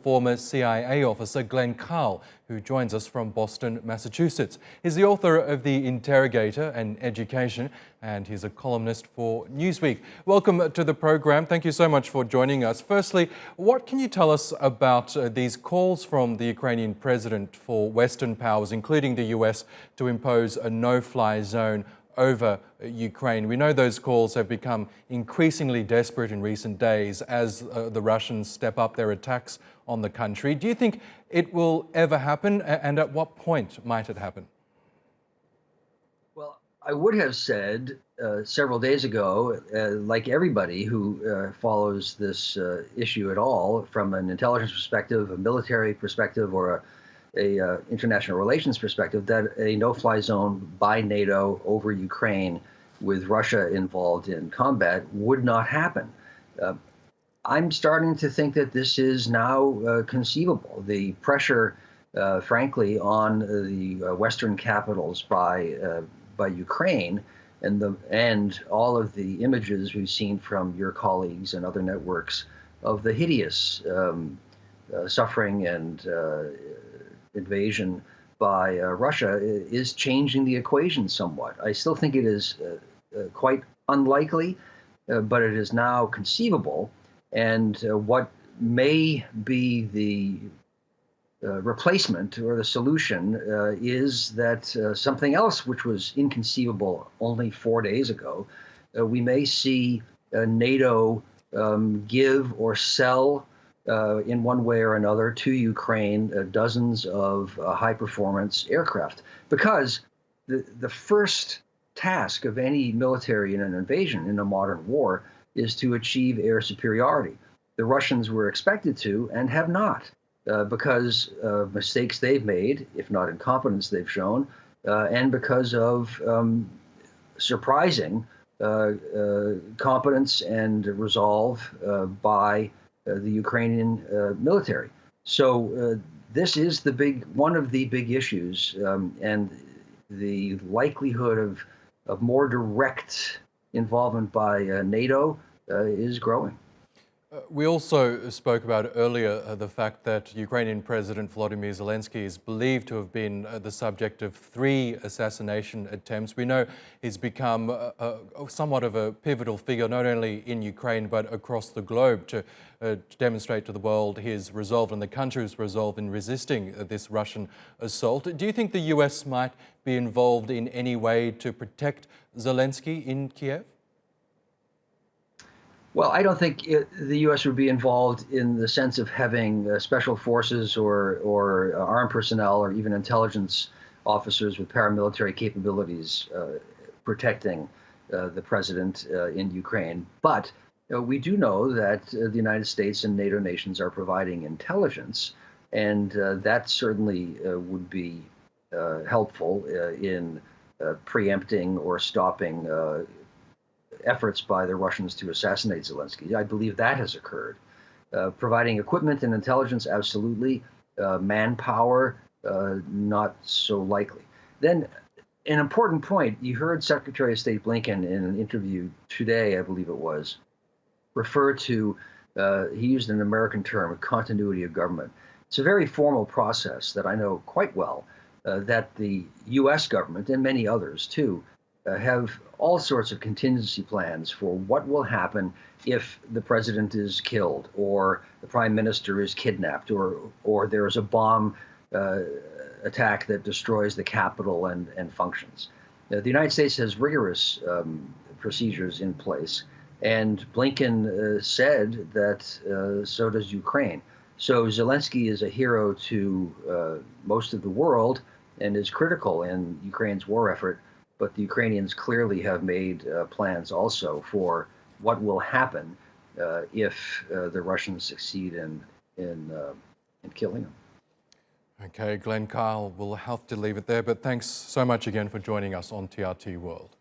former CIA officer Glenn Carle, who joins us from Boston, Massachusetts. He's the author of The Interrogator and Education, and he's a columnist for Newsweek. Welcome to the program. Thank you so much for joining us. Firstly, what can you tell us about these calls from the Ukrainian president for Western powers, including the US, to impose a no-fly zone over Ukraine? We know those calls have become increasingly desperate in recent days as the Russians step up their attacks on the country. Do you think it will ever happen, and at what point might it happen? Well, I would have said several days ago, like everybody who follows this issue at all, from an intelligence perspective, a military perspective, or a international relations perspective, that a no-fly zone by NATO over Ukraine with Russia involved in combat would not happen. I'm starting to think that this is now conceivable. The pressure, frankly, on the Western capitals by Ukraine, and all of the images we've seen from your colleagues and other networks of the hideous suffering and invasion by Russia is changing the equation somewhat. I still think it is quite unlikely, but it is now conceivable. And what may be the replacement or the solution is that something else which was inconceivable only 4 days ago. We may see NATO give or sell in one way or another to Ukraine dozens of high-performance aircraft, because the first task of any military in an invasion in a modern war is to achieve air superiority. The Russians were expected to and have not, because of mistakes they've made, if not incompetence they've shown, and because of surprising competence and resolve by the Ukrainian military. So this is one of the big issues, and the likelihood of more direct involvement by NATO is growing. We also spoke about earlier the fact that Ukrainian President Volodymyr Zelenskyy is believed to have been the subject of 3 assassination attempts. We know he's become somewhat of a pivotal figure, not only in Ukraine, but across the globe, to demonstrate to the world his resolve and the country's resolve in resisting this Russian assault. Do you think the US might be involved in any way to protect Zelenskyy in Kiev? Well, I don't think the U.S. would be involved in the sense of having special forces or armed personnel or even intelligence officers with paramilitary capabilities protecting the president in Ukraine. But we do know that the United States and NATO nations are providing intelligence, and that certainly would be helpful in preempting or stopping efforts by the Russians to assassinate Zelenskyy. I believe that has occurred. Providing equipment and intelligence, absolutely. Manpower, not so likely. Then, an important point, you heard Secretary of State Blinken in an interview today, I believe it was, refer to, he used an American term, continuity of government. It's a very formal process that I know quite well, that the U.S. government, and many others too, have all sorts of contingency plans for what will happen if the president is killed, or the prime minister is kidnapped, or there is a bomb attack that destroys the Capitol and functions. The United States has rigorous procedures in place, and Blinken said that so does Ukraine. So Zelenskyy is a hero to most of the world and is critical in Ukraine's war effort. But the Ukrainians clearly have made plans also for what will happen if the Russians succeed in killing them. Okay, Glenn Carle, we'll have to leave it there, but thanks so much again for joining us on TRT World.